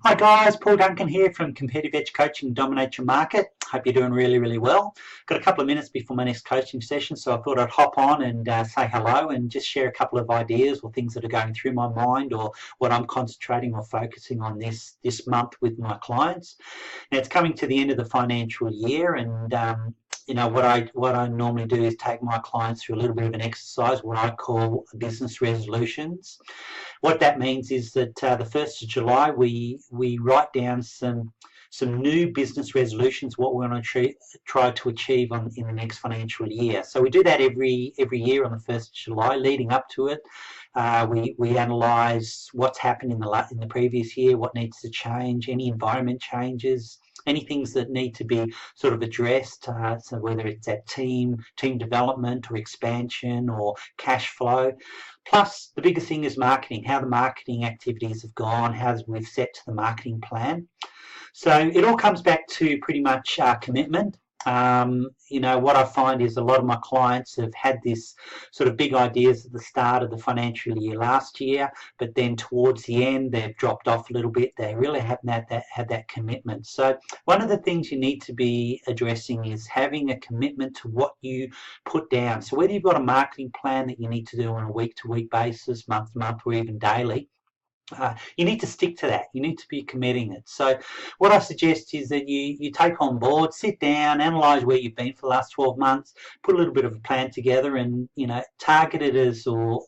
Hi guys, Paul Duncan here from Competitive Edge Coaching Dominate Your Market. Hope you're doing really well. Got a couple of minutes before my next coaching session, so I thought I'd hop on and say hello and just share a couple of ideas or things that are going through my mind or what I'm concentrating or focusing on this month with my clients. Now it's coming to the end of the financial year, and what I normally do is take my clients through a little bit of an exercise, what I call business resolutions. What that means is that the 1st of July we write down some new business resolutions, what we want to try to achieve in the next financial year. So we do that every year on the 1st of July. Leading up to it, we analyse what's happened in the previous year, what needs to change, any environment changes, any things that need to be sort of addressed, so whether it's that team development or expansion or cash flow. Plus, the biggest thing is marketing, how the marketing activities have gone, how we've set to the marketing plan. So it all comes back to pretty much commitment. What I find is a lot of my clients have had this sort of big ideas at the start of the financial year last year, but then towards the end they've dropped off a little bit. They really haven't had that commitment. So one of the things you need to be addressing is having a commitment to what you put down. So whether you've got a marketing plan that you need to do on a week-to-week basis, month-to-month, or even daily, you need to stick to that. You need to be committing it. So what I suggest is that you take on board, sit down, analyse where you've been for the last 12 months, put a little bit of a plan together and, target it as or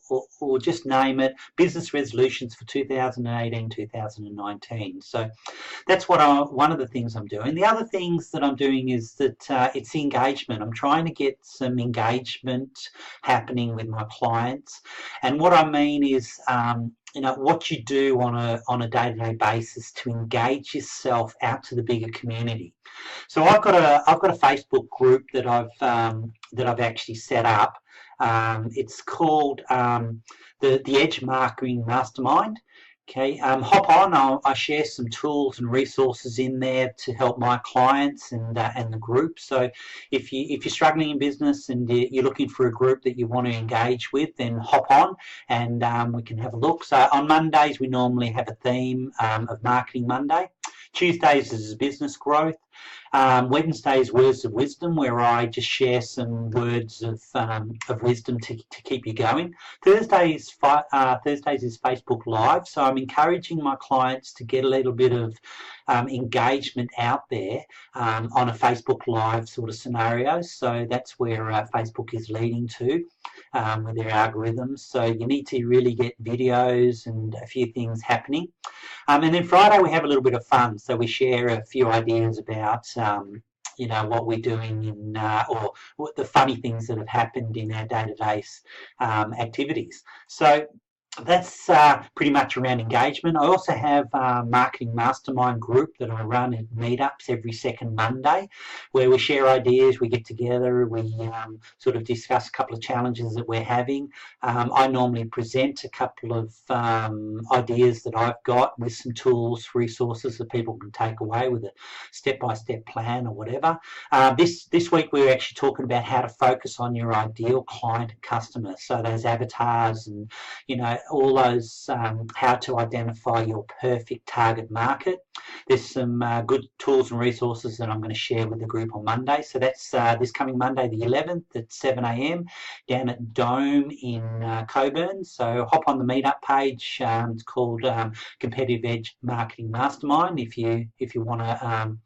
just name it business resolutions for 2018, 2019. So that's one of the things I'm doing. The other things that I'm doing is that it's engagement. I'm trying to get some engagement happening with my clients. And what I mean is, what you do on a day-to-day basis to engage yourself out to the bigger community. So I've got a Facebook group that I've actually set up. It's called the Edge Marketing Mastermind. Okay, hop on. I share some tools and resources in there to help my clients and the group. So if you're struggling in business and you're looking for a group that you want to engage with, then hop on and we can have a look. So on Mondays we normally have a theme of Marketing Monday. Tuesdays is business growth. Wednesdays, words of wisdom, where I just share some words of wisdom to keep you going. Thursdays is Facebook Live, so I'm encouraging my clients to get a little bit of engagement out there on a Facebook Live sort of scenario. So that's where Facebook is leading to with their algorithms. So you need to really get videos and a few things happening. And then Friday we have a little bit of fun. So we share a few ideas about what we're doing or what the funny things that have happened in our day-to-day activities. So that's pretty much around engagement. I also have a marketing mastermind group that I run at meetups every second Monday, where we share ideas, we get together, we sort of discuss a couple of challenges that we're having. I normally present a couple of ideas that I've got with some tools, resources that people can take away with a step-by-step plan or whatever. This week we're actually talking about how to focus on your ideal client and customer, so those avatars and all those how to identify your perfect target market. There's some good tools and resources that I'm going to share with the group on Monday. So that's this coming Monday the 11th at 7 a.m. down at Dome in Coburn. So hop on the meetup page. It's called Competitive Edge Marketing Mastermind. If you want to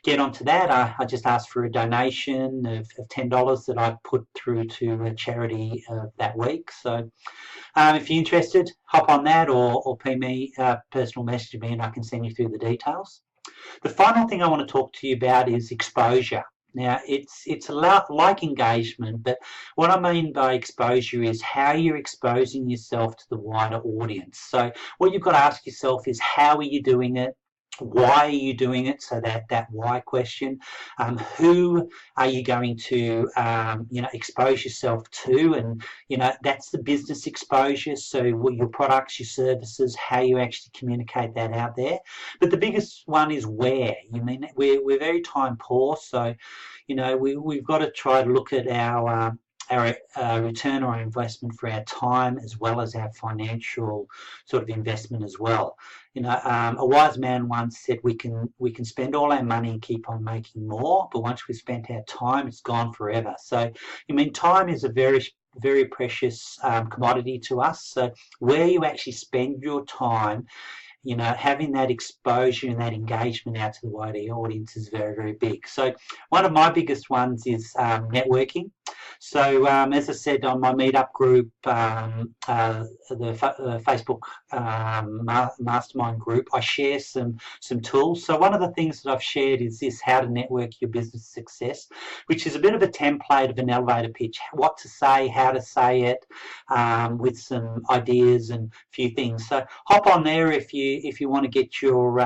get onto that, I just ask for a donation of $10 that I put through to a charity that week. So if you're interested, hop on that or ping me, personal message me, and I can send you through the details. The final thing I want to talk to you about is exposure. Now, it's a lot like engagement, but what I mean by exposure is how you're exposing yourself to the wider audience. So what you've got to ask yourself is, how are you doing it? Why are you doing it? So that why question. Who are you going to expose yourself to? And that's the business exposure. So what your products, your services, how you actually communicate that out there. But the biggest one is where. We're very time poor, so we've got to try to look at our our return on investment for our time as well as our financial sort of investment as well. You know, a wise man once said we can spend all our money and keep on making more, but once we've spent our time, it's gone forever. So, I mean, time is a very precious commodity to us. So where you actually spend your time, you know, having that exposure and that engagement out to the wider audience is very big. So one of my biggest ones is networking. So as I said, on my meetup group, the Facebook Mastermind group, I share some tools. So one of the things that I've shared is this: how to network your business success, which is a bit of a template of an elevator pitch, what to say, how to say it, with some ideas and a few things. So hop on there if you want to get your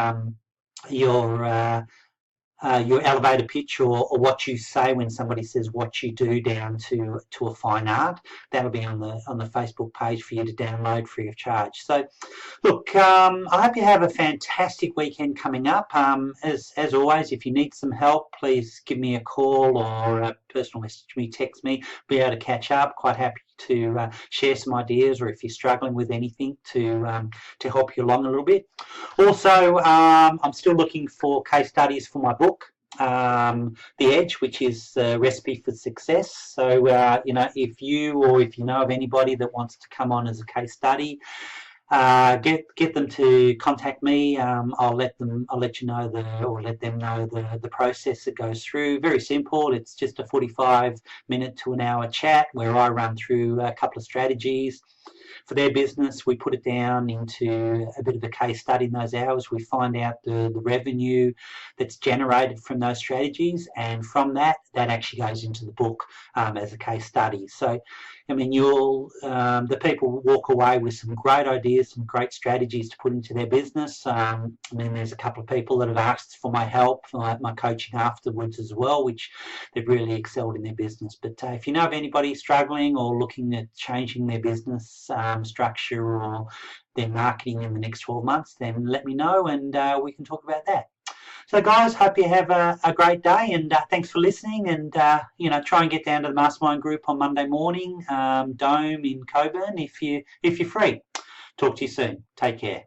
elevator pitch or what you say when somebody says what you do down to a fine art. That'll be on the Facebook page for you to download free of charge. So look, I hope you have a fantastic weekend coming up. As always, if you need some help, please give me a call or personal message me, text me, be able to catch up. Quite happy to share some ideas, or if you're struggling with anything, to help you along a little bit. Also, I'm still looking for case studies for my book, The Edge, which is a recipe for success. So you know, if you know of anybody that wants to come on as a case study, get them to contact me. I'll let them know the process that goes through. Very simple. It's just a 45-minute to an hour chat where I run through a couple of strategies for their business. We put it down into a bit of a case study in those hours. We find out the revenue that's generated from those strategies, and from that actually goes into the book as a case study. So, I mean, the people walk away with some great ideas, some great strategies to put into their business. I mean, there's a couple of people that have asked for my help, for my coaching afterwards as well, which they've really excelled in their business. But if you know of anybody struggling or looking at changing their business structure or their marketing in the next 12 months, then let me know and we can talk about that. So guys, hope you have a great day, and thanks for listening. And you know, try and get down to the Mastermind group on Monday morning, Dome in Coburn, if you're free. Talk to you soon. Take care.